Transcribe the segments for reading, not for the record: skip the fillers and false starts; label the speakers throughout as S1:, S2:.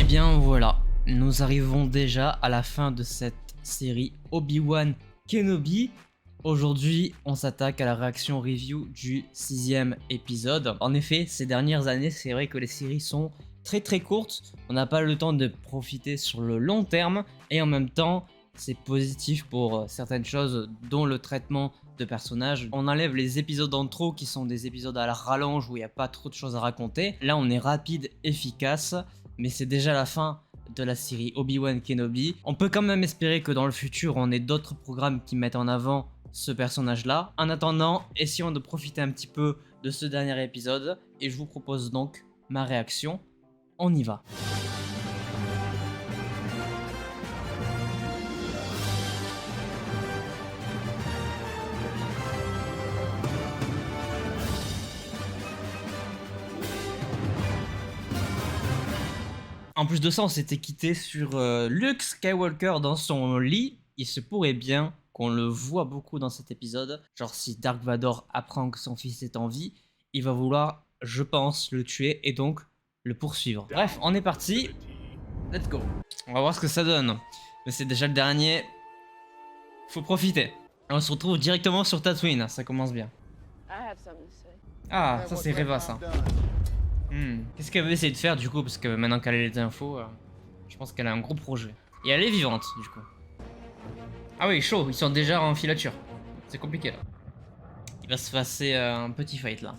S1: Et bien voilà, nous arrivons déjà à la fin de cette série Obi-Wan Kenobi. Aujourd'hui, on s'attaque à la réaction review du 6e épisode. En effet, ces dernières années, c'est vrai que les séries sont très courtes. On n'a pas le temps de profiter sur le long terme. Et en même temps, c'est positif pour certaines choses, dont le traitement de personnages. On enlève les épisodes en trop qui sont des épisodes à la rallonge où il n'y a pas trop de choses à raconter. Là, on est rapide, efficace. Mais c'est déjà la fin de la série Obi-Wan Kenobi. On peut quand même espérer que dans le futur, on ait d'autres programmes qui mettent en avant ce personnage-là. En attendant, essayons de profiter un petit peu de ce dernier épisode. Et je vous propose donc ma réaction. On y va. En plus de ça, on s'était quitté sur Luke Skywalker dans son lit. Il se pourrait bien qu'on le voit beaucoup dans cet épisode. Genre si Dark Vador apprend que son fils est en vie, il va vouloir, je pense, le tuer et donc le poursuivre. Bref, on est parti. Let's go. On va voir ce que ça donne. Mais c'est déjà le dernier. Faut profiter. On se retrouve directement sur Tatooine. Ça commence bien. Ah, ça c'est Reva ça. Qu'est-ce qu'elle veut essayer de faire du coup? Parce que maintenant qu'elle a les infos, je pense qu'elle a un gros projet. Et elle est vivante du coup. Ah oui, chaud, ils sont déjà en filature. C'est compliqué là. Il va se passer un petit fight là.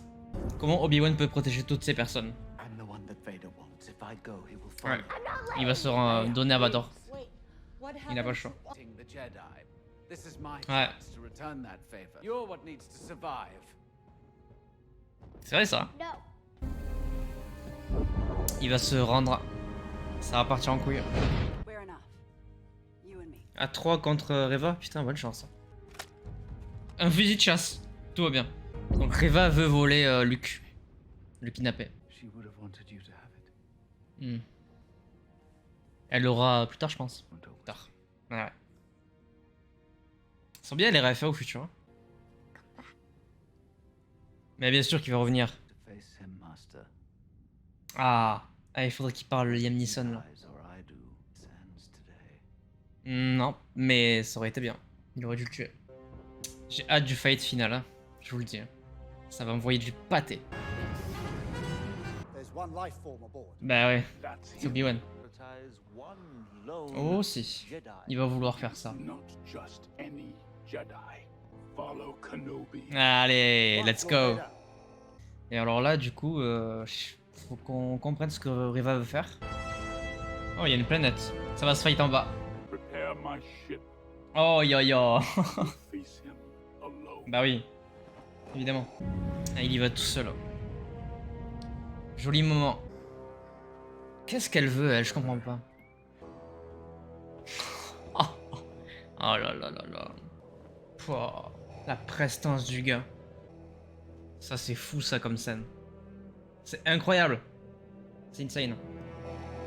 S1: Comment Obi-Wan peut protéger toutes ces personnes? Ouais. Il va se donner à Vador. Il n'a pas le choix. Ouais. C'est vrai ça. Il va se rendre. Ça va partir en couille. À 3 contre Reva, putain, bonne chance. Un fusil de chasse, tout va bien. Donc Reva veut voler Luke. Le kidnapper. Elle l'aura plus tard, je pense. Plus tard. Ouais. Ils sont bien les RFA au futur. Hein. Mais bien sûr qu'il va revenir. Ah, il faudrait qu'il parle Liam Neeson là. Non, mais ça aurait été bien. Il aurait dû le tuer. J'ai hâte du fight final, hein. Je vous le dis. Ça va m'envoyer du pâté. Bah ouais, c'est Obi-Wan. Oh si, il va vouloir faire ça. Allez, let's go. Et alors là, du coup, faut qu'on comprenne ce que Reva veut faire. Oh, il y a une planète. Ça va se fight en bas. Oh, yo. Bah oui, évidemment. Ah, il y va tout seul. Joli moment. Qu'est-ce qu'elle veut, elle? Je comprends pas. Oh là là là là. Pouah, la prestance du gars. Ça, c'est fou, ça, comme scène. C'est incroyable. C'est insane.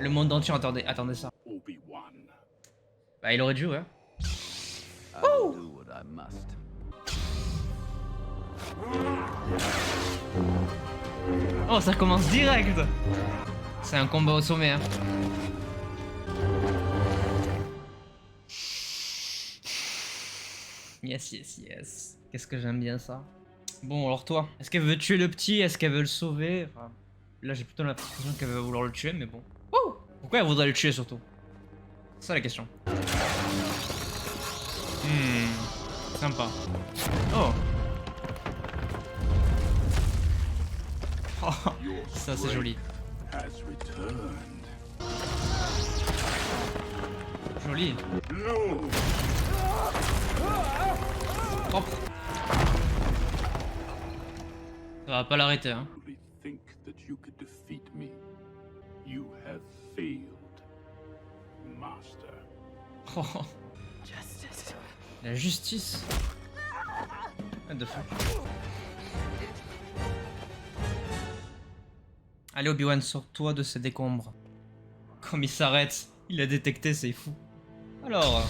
S1: Le monde entier attendait ça. Bah, il aurait dû, ouais. Oh, ça commence direct. C'est un combat au sommet, hein. Yes. Qu'est-ce que j'aime bien ça. Bon, alors toi, est-ce qu'elle veut tuer le petit? Est-ce qu'elle veut le sauver? Enfin, là, j'ai plutôt l'impression qu'elle veut vouloir le tuer, mais bon. Pourquoi elle voudrait le tuer, surtout? C'est ça, la question. Sympa. Oh, ça, c'est joli. Joli. Propre. Ça va pas l'arrêter, hein. Oh. La justice. What the fuck. Allez Obi-Wan, sors-toi de ces décombres. Comme il s'arrête, il a détecté, c'est fou. Alors...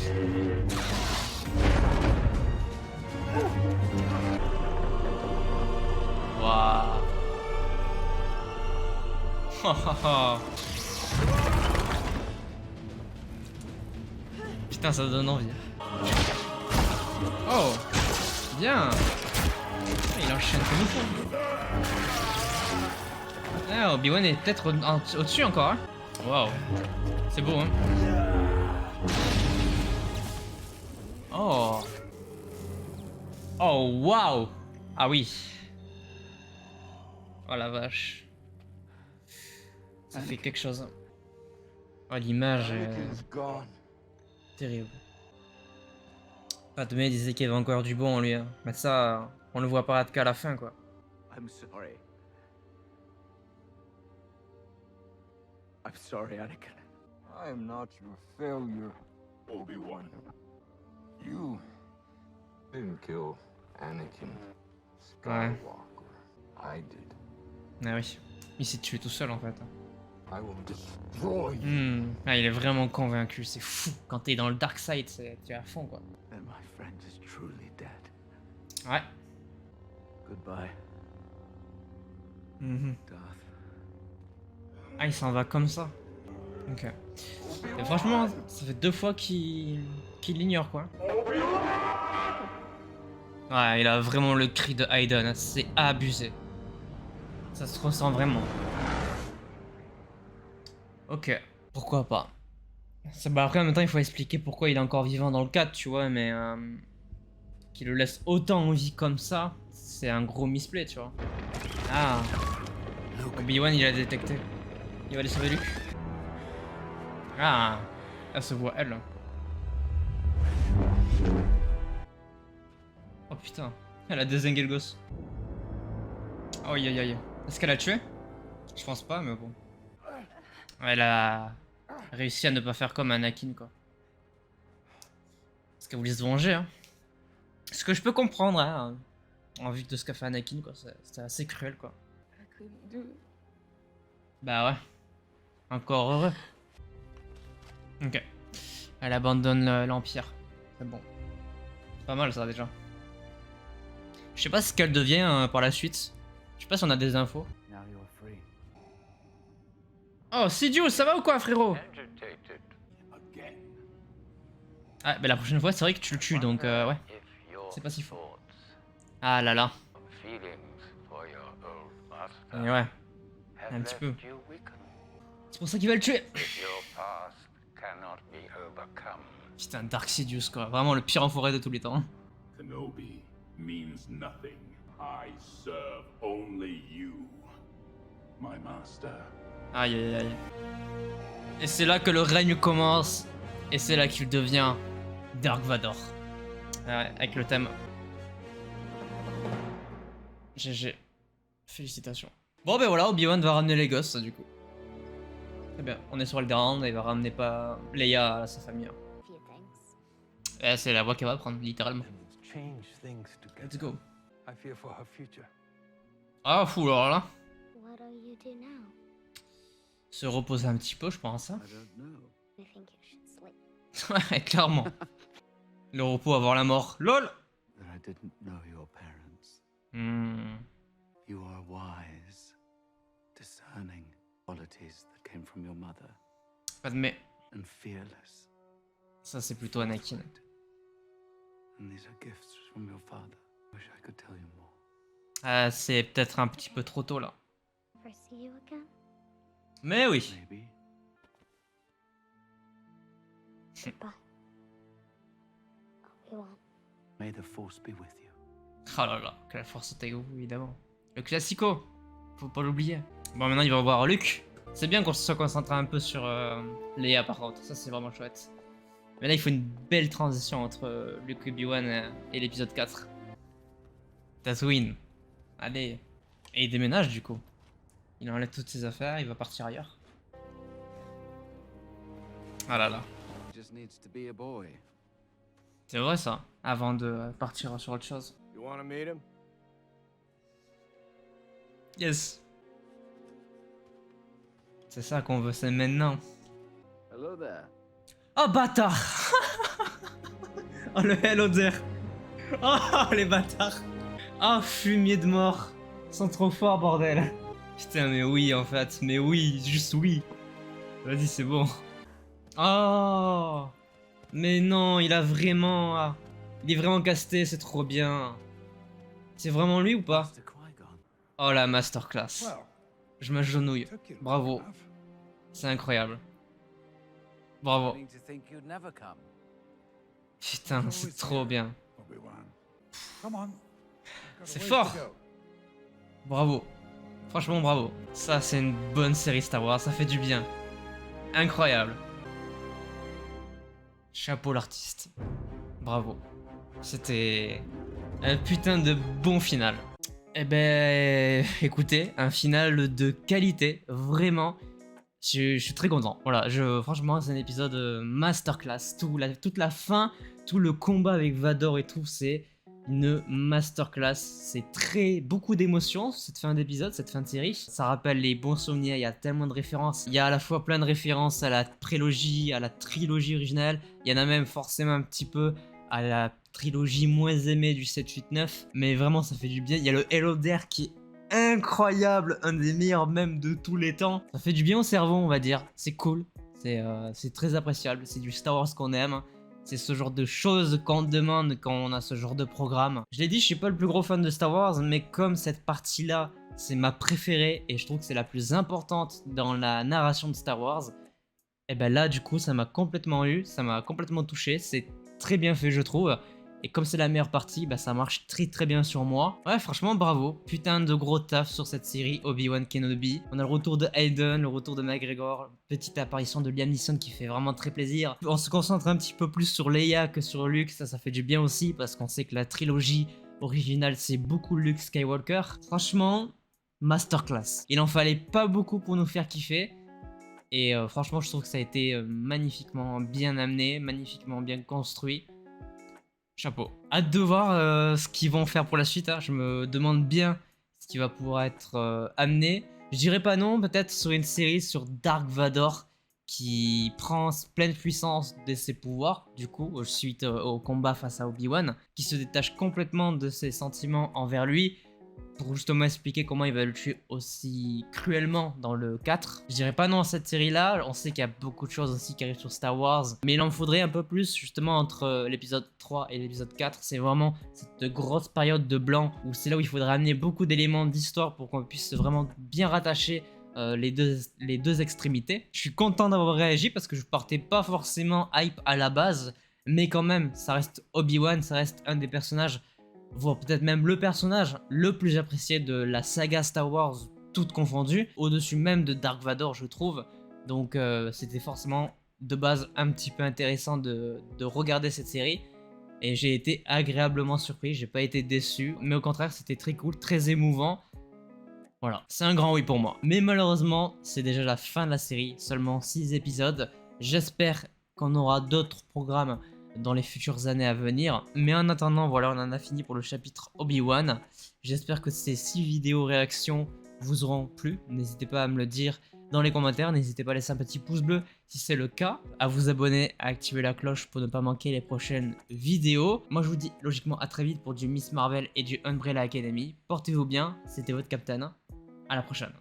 S1: Waouh. Putain, ça donne envie. Oh, bien. Il enchaîne comme il faut. Ah, Obi-Wan est peut-être au-dessus encore. Hein. Waouh, c'est beau, hein. Oh. Oh, waouh. Ah oui. Oh la vache. Ça fait quelque chose. Oh, l'image est terrible. Padmé disait qu'il y avait encore du bon en lui. Hein. Mais ça, on le voit apparaître qu'à la fin, quoi.
S2: I'm sorry. I'm sorry, Anakin.
S3: I am not your failure, Obi-Wan. You didn't kill Anakin Skywalker. I did.
S1: Ah oui. Il s'est tué tout seul en fait.
S3: I will destroy you.
S1: Ah, il est vraiment convaincu, c'est fou. Quand t'es dans le dark side, tu es à fond quoi.
S2: And my friend is truly dead.
S1: Ouais.
S2: Goodbye, Darth.
S1: Ah, il s'en va comme ça. Ok. Et franchement, ça fait 2 fois qu'il l'ignore quoi. Ouais, il a vraiment le cri de Hayden, c'est abusé. Ça se ressent vraiment. Ok, pourquoi pas. Bah après en même temps il faut expliquer pourquoi il est encore vivant dans le 4, tu vois, mais qu'il le laisse autant en vie comme ça, c'est un gros misplay, tu vois. Ah, Obi-Wan il a détecté. Il va aller sauver Luke. Ah, elle se voit elle. Oh putain, elle a dézingué le gosse. Oh aïe aïe aïe. Est-ce qu'elle a tué? Je pense pas, mais bon. Elle a réussi à ne pas faire comme Anakin, quoi. Parce qu'elle voulait se venger, hein. Ce que je peux comprendre, hein. En vue de ce qu'a fait Anakin, quoi. C'était assez cruel, quoi. Bah ouais. Encore heureux. Ok. Elle abandonne l'Empire. C'est bon. C'est pas mal, ça, déjà. Je sais pas ce qu'elle devient par la suite. Je sais pas si on a des infos.
S2: Now you're free.
S1: Oh, Sidious, ça va ou quoi, frérot? Ah, bah la prochaine fois, c'est vrai que tu le tues, donc ouais. C'est pas si faux. Ah là là. Et ouais. Un petit peu. C'est pour ça qu'il va le tuer. Putain, Dark Sidious, quoi. Vraiment le pire enfoiré de tous les temps.
S4: Kenobi means nothing. I serve only you, my master.
S1: Aïe aïe aïe. Et c'est là que le règne commence. Et c'est là qu'il devient Dark Vador. Ouais, avec le thème. GG. Félicitations. Bon ben voilà, Obi-Wan va ramener les gosses du coup. Très bien, on est sur Alderaan et il va ramener pas Leia à sa famille. Eh, c'est la voie qu'elle va prendre, littéralement. Let's go.
S2: I fear for her future.
S1: Ah fou alors là.
S5: What do you do now?
S1: Se reposer un petit peu, je pense. Hein.
S2: I don't know.
S5: I think you should sleep.
S1: Ouais, clairement. Le repos avant la mort. LOL.
S2: That I didn't know your parents.
S1: Hmm.
S2: You are wise, discerning qualities that came from your mother,
S1: Padmé.
S2: and fearless.
S1: Ça c'est plutôt Anakin.
S2: And these are gifts from your father. Wish I could tell you more.
S1: Ah, c'est peut-être un petit peu trop tôt là.
S5: Ever see you again?
S1: Mais oui.
S2: Maybe.
S5: Goodbye. Obi-Wan.
S2: May the force be with you.
S1: Oh là là, que la force est avec vous, évidemment. Le classico, faut pas l'oublier. Bon, maintenant il va voir Luke. C'est bien qu'on se soit concentré un peu sur Leia par contre, ça c'est vraiment chouette. Mais là il faut une belle transition entre Luke et Obi-Wan et l'épisode 4. Tatooine. Allez. Et il déménage du coup. Il enlève toutes ses affaires, il va partir ailleurs. Ah là là.
S2: He just needs to be a boy.
S1: C'est vrai ça, avant de partir sur autre chose.
S2: You want to meet him?
S1: Yes. C'est ça qu'on veut, c'est maintenant.
S2: Hello there.
S1: Oh bâtard. Oh le hello there. Oh les bâtards. Oh fumier de mort. Ils sont trop forts bordel. Putain mais oui en fait, mais oui, juste oui. Vas-y c'est bon. Oh. Mais non, il a vraiment... ah, il est vraiment casté, c'est trop bien. C'est vraiment lui ou pas?
S2: Master Qui-Gon.
S1: Oh la masterclass.
S6: Well,
S1: Je m'agenouille.
S6: took you long
S1: Bravo.
S6: enough.
S1: C'est incroyable. Bravo.
S2: Beginning to think you'd never come.
S1: Putain,
S6: You're
S1: c'est
S6: always
S1: trop
S6: here,
S1: bien.
S6: Obi-Wan. Come on. Got a
S1: C'est
S6: ways
S1: fort.
S6: to go.
S1: Bravo. Franchement, bravo. Ça, c'est une bonne série Star Wars, ça fait du bien. Incroyable. Chapeau l'artiste. Bravo. C'était un putain de bon final. Eh ben, écoutez, un final de qualité, vraiment. Je suis très content. Voilà, franchement, c'est un épisode masterclass. Toute la fin, tout le combat avec Vador et tout, c'est une masterclass. C'est beaucoup d'émotions, cette fin d'épisode, cette fin de série. Ça rappelle les bons souvenirs, il y a tellement de références. Il y a à la fois plein de références à la prélogie, à la trilogie originale. Il y en a même forcément un petit peu à la trilogie moins aimée du 7-8-9. Mais vraiment, ça fait du bien. Il y a le Hello There qui est incroyable, un des meilleurs même de tous les temps. Ça fait du bien au cerveau, on va dire. C'est cool, c'est très appréciable. C'est du Star Wars qu'on aime. C'est ce genre de choses qu'on demande quand on a ce genre de programme. Je l'ai dit, je suis pas le plus gros fan de Star Wars, mais comme cette partie-là, c'est ma préférée et je trouve que c'est la plus importante dans la narration de Star Wars, et ben là, du coup, ça m'a complètement eu, ça m'a complètement touché. C'est très bien fait, je trouve. Et comme c'est la meilleure partie, bah ça marche très bien sur moi. Ouais, franchement, bravo. Putain de gros taf sur cette série Obi-Wan Kenobi. On a le retour de Hayden, le retour de McGregor, petite apparition de Liam Neeson qui fait vraiment très plaisir. On se concentre un petit peu plus sur Leia que sur Luke, ça fait du bien aussi parce qu'on sait que la trilogie originale c'est beaucoup Luke Skywalker. Franchement, masterclass. Il en fallait pas beaucoup pour nous faire kiffer. Et franchement, je trouve que ça a été magnifiquement bien amené, magnifiquement bien construit. Chapeau. Hâte de voir ce qu'ils vont faire pour la suite. Hein. Je me demande bien ce qui va pouvoir être amené. Je dirais pas non, peut-être sur une série sur Dark Vador qui prend pleine puissance de ses pouvoirs, du coup, suite au combat face à Obi-Wan, qui se détache complètement de ses sentiments envers lui, pour justement expliquer comment il va le tuer aussi cruellement dans le 4. Je dirais pas non à cette série-là, on sait qu'il y a beaucoup de choses aussi qui arrivent sur Star Wars, mais il en faudrait un peu plus justement entre l'épisode 3 et l'épisode 4. C'est vraiment cette grosse période de blanc où c'est là où il faudrait amener beaucoup d'éléments d'histoire pour qu'on puisse vraiment bien rattacher les deux extrémités. Je suis content d'avoir réagi parce que je partais pas forcément hype à la base, mais quand même, ça reste Obi-Wan, ça reste un des personnages, voire peut-être même le personnage le plus apprécié de la saga Star Wars, toute confondue, au-dessus même de Dark Vador, je trouve. Donc c'était forcément de base un petit peu intéressant de regarder cette série. Et j'ai été agréablement surpris, j'ai pas été déçu, mais au contraire c'était très cool, très émouvant. Voilà, c'est un grand oui pour moi. Mais malheureusement, c'est déjà la fin de la série, seulement 6 épisodes. J'espère qu'on aura d'autres programmes dans les futures années à venir. Mais en attendant, voilà, on en a fini pour le chapitre Obi-Wan. J'espère que ces 6 vidéos réactions vous auront plu. N'hésitez pas à me le dire dans les commentaires. N'hésitez pas à laisser un petit pouce bleu si c'est le cas. À vous abonner, à activer la cloche pour ne pas manquer les prochaines vidéos. Moi, je vous dis logiquement à très vite pour du Miss Marvel et du Umbrella Academy. Portez-vous bien, c'était votre Captain. À la prochaine.